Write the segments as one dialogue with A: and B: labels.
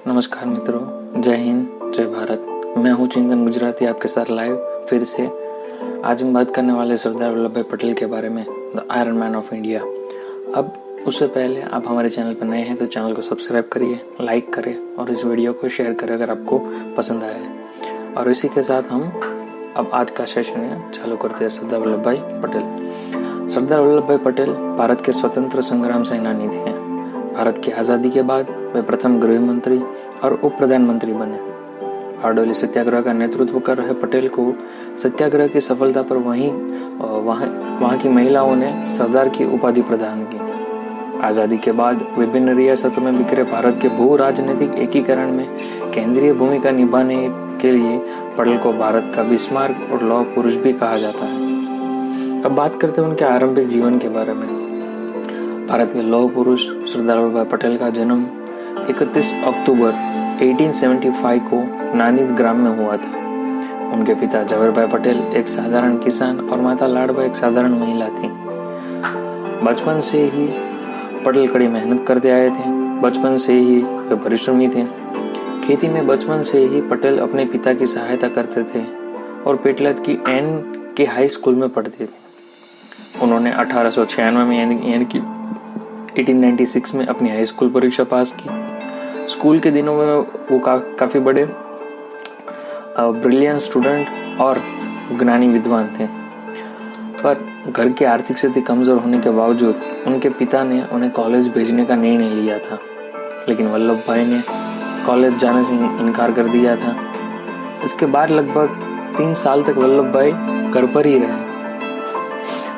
A: नमस्कार मित्रों, जय हिंद, जय भारत। मैं हूं चिंतन गुजराती, आपके साथ लाइव फिर से। आज हम बात करने वाले सरदार वल्लभ भाई पटेल के बारे में, the iron man of India. अब उससे पहले आप हमारे चैनल पर नए हैं तो चैनल को सब्सक्राइब करिए, लाइक करें और इस वीडियो को शेयर करें अगर आपको पसंद आया है। और इसी के साथ हम अब आज का सेशन चालू करते हैं। सरदार वल्लभ भाई पटेल। सरदार वल्लभ भाई पटेल भारत के स्वतंत्र संग्राम सेनानी थे। भारत की आज़ादी के बाद वे प्रथम गृह मंत्री और उप प्रधानमंत्री बने। बारडोली सत्याग्रह का नेतृत्व कर रहे पटेल को सत्याग्रह की सफलता पर वहाँ की महिलाओं ने सरदार की उपाधि प्रदान की। आज़ादी के बाद विभिन्न रियासतों में बिखरे भारत के भू राजनीतिक एकीकरण में केंद्रीय भूमिका निभाने के लिए पटेल को भारत का बिस्मार्क और लौह पुरुष भी कहा जाता है। अब बात करते हैं उनके आरंभिक जीवन के बारे में। भारत के लौह पुरुष सरदार वल्लभ भाई पटेल का जन्म 31 अक्टूबर 1875 को नांदीद ग्राम में हुआ था। उनके पिता जवाहर भाई पटेल एक साधारण किसान और माता लाडबा एक साधारण महिला थी। बचपन से ही पटेल कड़ी मेहनत करते आए थे। बचपन से ही वे परिश्रमी थे। खेती में बचपन से ही पटेल अपने पिता की सहायता करते थे और पेटलाद की एन के हाई स्कूल में पढ़ते थे। उन्होंने 1896 में यानी कि 1896 में अपनी हाई स्कूल परीक्षा पास की। स्कूल के दिनों में वो काफ़ी बड़े ब्रिलियंट स्टूडेंट और ज्ञानी विद्वान थे, पर घर की आर्थिक स्थिति कमज़ोर होने के बावजूद उनके पिता ने उन्हें कॉलेज भेजने का निर्णय लिया था। लेकिन वल्लभ भाई ने कॉलेज जाने से इनकार कर दिया था। इसके बाद लगभग 3 साल तक वल्लभ भाई घर पर ही रहे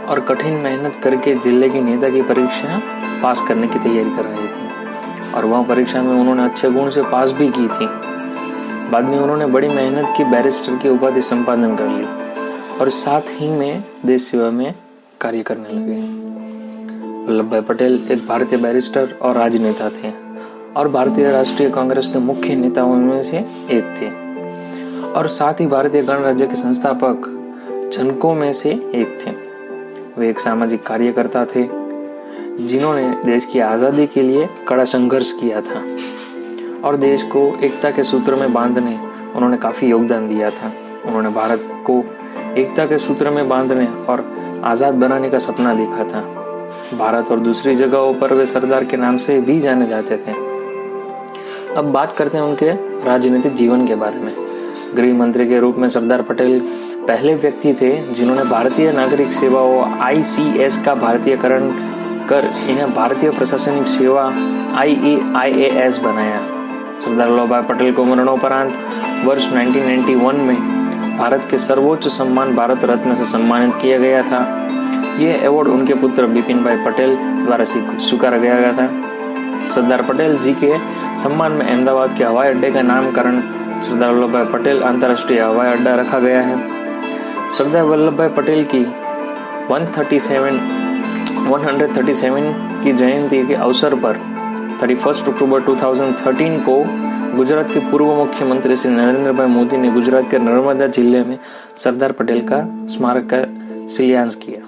A: और कठिन मेहनत करके जिले की नेता की परीक्षा पास करने की तैयारी कर रहे थे और वह परीक्षा में उन्होंने अच्छे गुण से पास भी की थी। बाद में उन्होंने बड़ी मेहनत की बैरिस्टर की उपाधि संपादन कर ली और साथ ही में देश सेवा में कार्य करने लगे। वल्लभ भाई पटेल एक भारतीय बैरिस्टर और राजनेता थे और भारतीय राष्ट्रीय कांग्रेस के मुख्य नेताओं में से एक थे और साथ ही भारतीय गणराज्य के संस्थापक जनकों में से एक थे। वे एक सामाजिक कार्यकर्ता थे जिन्होंने देश की आज़ादी के लिए कड़ा संघर्ष किया था और देश को एकता के सूत्र में बांधने उन्होंने काफ़ी योगदान दिया था। उन्होंने भारत को एकता के सूत्र में बांधने और आज़ाद बनाने का सपना देखा था। भारत और दूसरी जगहों पर वे सरदार के नाम से भी जाने जाते थे। अब बात करते हैं उनके राजनीतिक जीवन के बारे में। गृह मंत्री के रूप में सरदार पटेल पहले व्यक्ति थे जिन्होंने भारतीय नागरिक सेवाओं ICS का भारतीयकरण कर इन्हें भारतीय प्रशासनिक सेवा IAS बनाया। सरदार वल्लभ भाई पटेल को मरणोपरांत वर्ष 1991 में भारत के सर्वोच्च सम्मान भारत रत्न से सम्मानित किया गया था। यह अवार्ड उनके पुत्र बिपिन भाई पटेल द्वारा स्वीकारा गया था। सरदार पटेल जी के सम्मान में अहमदाबाद के हवाई अड्डे का नामकरण सरदार वल्लभ भाई पटेल अंतर्राष्ट्रीय हवाई अड्डा रखा गया है। सरदार वल्लभ भाई पटेल की 137 की जयंती के अवसर पर 31 अक्टूबर 2013 को गुजरात के पूर्व मुख्यमंत्री श्री नरेंद्र भाई मोदी ने गुजरात के नर्मदा जिले में सरदार पटेल का स्मारक का शिलान्यास किया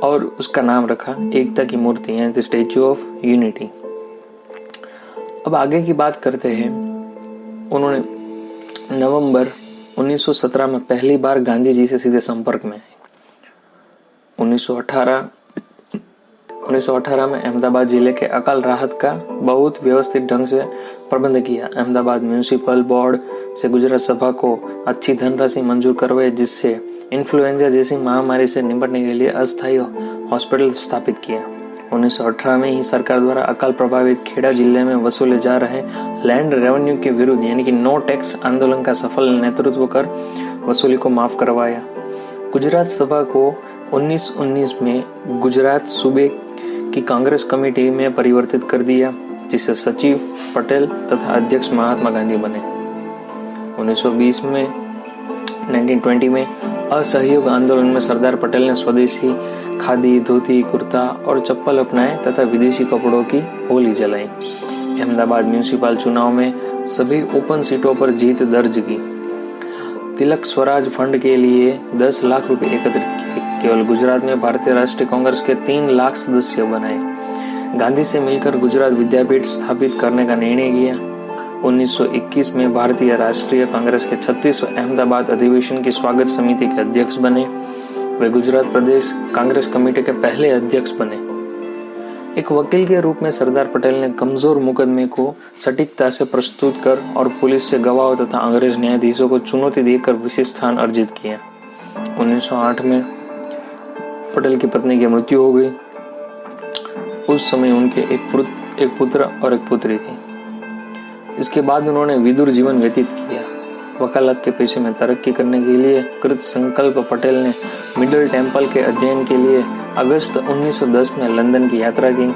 A: और उसका नाम रखा एकता की मूर्ति यानी स्टैच्यू ऑफ यूनिटी। अब आगे की बात करते हैं। उन्होंने नवंबर 1917 में पहली बार गांधी जी से सीधे संपर्क में 1918 में अहमदाबाद जिले के अकाल राहत का बहुत व्यवस्थित ढंग से प्रबंध किया। अहमदाबाद म्यूनिसिपल बोर्ड से गुजरात सभा को अच्छी धनराशि मंजूर करवाई, जिससे इन्फ्लुएंजा जैसी महामारी से निपटने के लिए अस्थायी हॉस्पिटल स्थापित किया। 1918 में ही सरकार द्वारा अकाल प्रभावित खेड़ा जिले में वसूले जा रहे लैंड रेवेन्यू के विरुद्ध यानी कि नो टैक्स आंदोलन का सफल नेतृत्व कर वसूली को माफ करवाया। गुजरात सभा को 1919 में गुजरात सूबे की कांग्रेस कमेटी में परिवर्तित कर दिया, जिसे सचिव पटेल तथा अध्यक्ष महात्मा गांधी बने। 1920 में 1920 में असहयोग आंदोलन में सरदार पटेल ने स्वदेशी खादी, धोती, कुर्ता और चप्पल अपनाए तथा विदेशी कपड़ों की होली जलाई। अहमदाबाद म्यूनिसिपल चुनाव में सभी ओपन सीटों पर जीत दर्ज की। तिलक स्वराज फंड के लिए 10 लाख रुपए एकत्रित किए। केवल गुजरात में भारतीय राष्ट्रीय कांग्रेस के 3 लाख सदस्य बनाए। गांधी से मिलकर गुजरात विद्यापीठ स्थापित करने का निर्णय किया। 1921 में भारतीय राष्ट्रीय कांग्रेस के 36वें अहमदाबाद अधिवेशन की स्वागत समिति के अध्यक्ष बने। वे गुजरात प्रदेश कांग्रेस कमेटी के पहले अध्यक्ष बने। एक वकील के रूप में सरदार पटेल ने कमजोर मुकदमे को सटीकता से प्रस्तुत कर और पुलिस से गवाहों तथा अंग्रेज न्यायाधीशों को चुनौती देकर विशेष स्थान अर्जित किया। 1908 में पटेल की पत्नी की मृत्यु हो गई। उस समय उनके एक पुत्र और एक पुत्री थी। इसके बाद उन्होंने विदुर जीवन व्यतीत किया। वकालत के पेशे में तरक्की करने के लिए कृत संकल्प पटेल ने मिडल टेम्पल के अध्ययन के लिए अगस्त 1910 में लंदन की यात्रा की।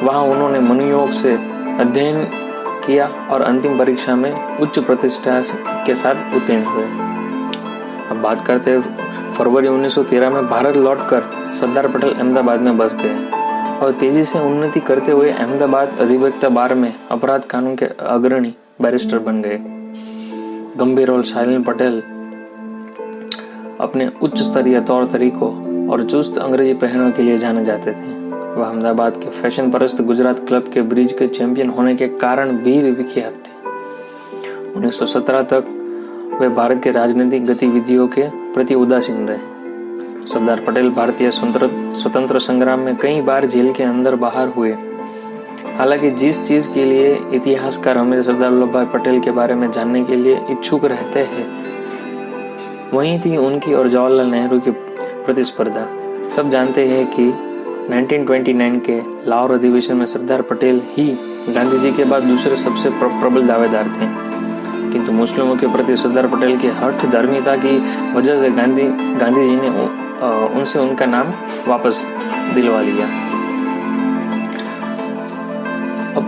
A: वहां उन्होंने मनोयोग से अध्ययन किया और अंतिम परीक्षा में उच्च प्रतिष्ठा के साथ उत्तीर्ण हुए। अब बात करते हैं फरवरी 1913 में भारत लौटकर सरदार पटेल अहमदाबाद में बस गए और तेजी से उन्नति करते हुए अहमदाबाद अधिवक्ता बार में अपराध कानून के अग्रणी बैरिस्टर बन गए। गंभीर और शालीन पटेल अपने उच्च स्तरीय तौर तरीकों और चुस्त अंग्रेजी पहनों के लिए जाने जाते थे। वह अहमदाबाद के फैशन परस्त गुजरात क्लब के ब्रिज के चैंपियन होने के कारण भी विख्यात थे। 1917 तक वे भारत के राजनीतिक गतिविधियों के प्रति उदासीन रहे। सरदार पटेल भारतीय स्वतंत्र संग्राम में कई बार जेल के अंदर बाहर हुए। हालांकि जिस चीज के लिए इतिहासकार हमेशा सरदार वल्लभ भाई पटेल के बारे में जानने के लिए इच्छुक रहते हैं, वहीं थी उनकी और जवाहरलाल नेहरू की प्रतिस्पर्धा। सब जानते हैं कि 1929 के लाहौर अधिवेशन में सरदार पटेल ही गांधी जी के बाद दूसरे सबसे प्रबल दावेदार थे, किंतु मुस्लिमों के प्रति सरदार पटेल की हठ धर्मिता की वजह से गांधी जी ने उनसे उनका नाम वापस दिलवा लिया। अब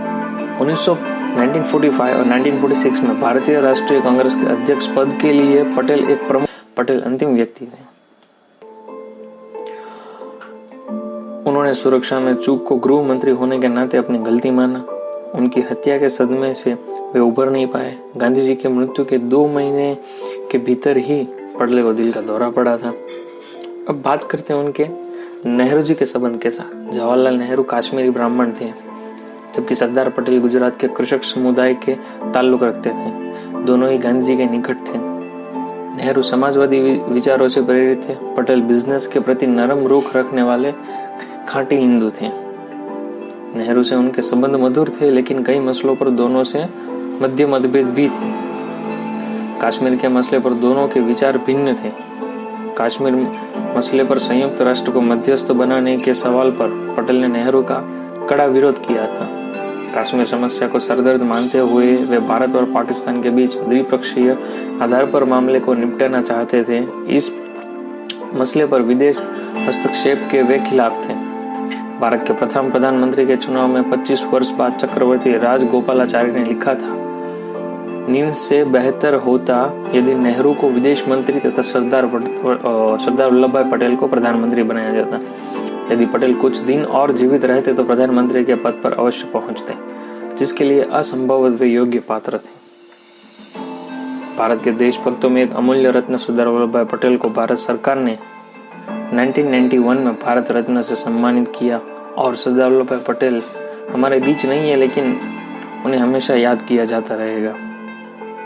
A: 1945 और 1946 में भारतीय राष्ट्रीय कांग्रेस के अध्यक्ष पद के लिए पटेल अंतिम व्यक्ति थे। उन्होंने सुरक्षा में चूक को गृह मंत्री होने के नाते अपनी गलती माना। उनकी हत्या के सदमे से वे उभर नहीं पाए। गांधी जी के मृत्यु के 2 महीने के भीतर ही पटेल को दिल का दौरा पड़ा था। अब बात करते हैं उनके नेहरू जी के संबंध के साथ। जवाहरलाल नेहरू काश्मीरी ब्राह्मण थे, जबकि सरदार पटेल गुजरात के कृषक समुदाय के ताल्लुक रखते थे। दोनों ही गांधी जी के निकट थे। नेहरू समाजवादी विचारों से प्रेरित थे। पटेल बिजनेस के प्रति नरम रुख रखने वाले खांटी हिंदू थे। नेहरू से उनके संबंध मधुर थे, लेकिन कई मसलों पर दोनों से मध्य मतभेद भी थे। कश्मीर के मसले पर दोनों के विचार भिन्न थे। कश्मीर मसले पर संयुक्त राष्ट्र को मध्यस्थ बनाने के सवाल पर पटेल ने नेहरू का कड़ा विरोध किया था। कश्मीर समस्या को सरदर्द मानते हुए वे भारत और पाकिस्तान के बीच द्विपक्षीय आधार पर मामले को निपटाना चाहते थे। इस मसले पर विदेश हस्तक्षेप के वे खिलाफ थे। भारत के प्रथम प्रधानमंत्री के चुनाव में 25 वर्ष बाद चक्रवर्ती राजगोपालाचारी ने लिखा था, नींद से बेहतर होता यदि नेहरू को विदेश मंत्री तथा सरदार वल्लभ भाई पटेल को प्रधानमंत्री बनाया जाता। यदि पटेल कुछ दिन और जीवित रहते तो प्रधानमंत्री के पद पर अवश्य पहुंचते, जिसके लिए असंभव वे योग्य पात्र थे। भारत के देशभक्तों में एक अमूल्य रत्न सरदार वल्लभ भाई पटेल को भारत सरकार ने 1991 में भारत रत्न से सम्मानित किया और सरदार वल्लभ भाई पटेल हमारे बीच नहीं है, लेकिन उन्हें हमेशा याद किया जाता रहेगा।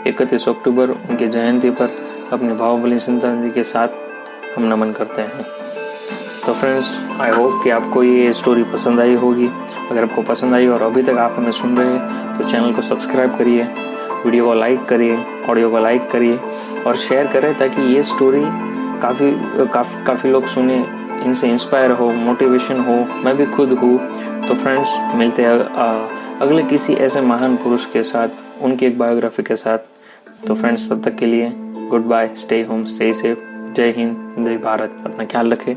A: 31 अक्टूबर उनकी जयंती पर अपने भावभीनी श्रद्धांजलि के साथ हम नमन करते हैं। तो फ्रेंड्स, आई होप कि आपको ये स्टोरी पसंद आई होगी। अगर आपको पसंद आई और अभी तक आप हमें सुन रहे हैं तो चैनल को सब्सक्राइब करिए, वीडियो को लाइक करिए, ऑडियो को लाइक करिए और शेयर करें, ताकि ये स्टोरी काफ़ी लोग सुने, इनसे इंस्पायर हो, मोटिवेशन हो। मैं भी खुद हूँ। तो फ्रेंड्स, मिलते हैं अगले किसी ऐसे महान पुरुष के साथ, उनकी एक बायोग्राफी के साथ। तो फ्रेंड्स, तब तक के लिए goodbye, stay home, stay safe. जय हिंद, जय भारत। अपना ख्याल रखें।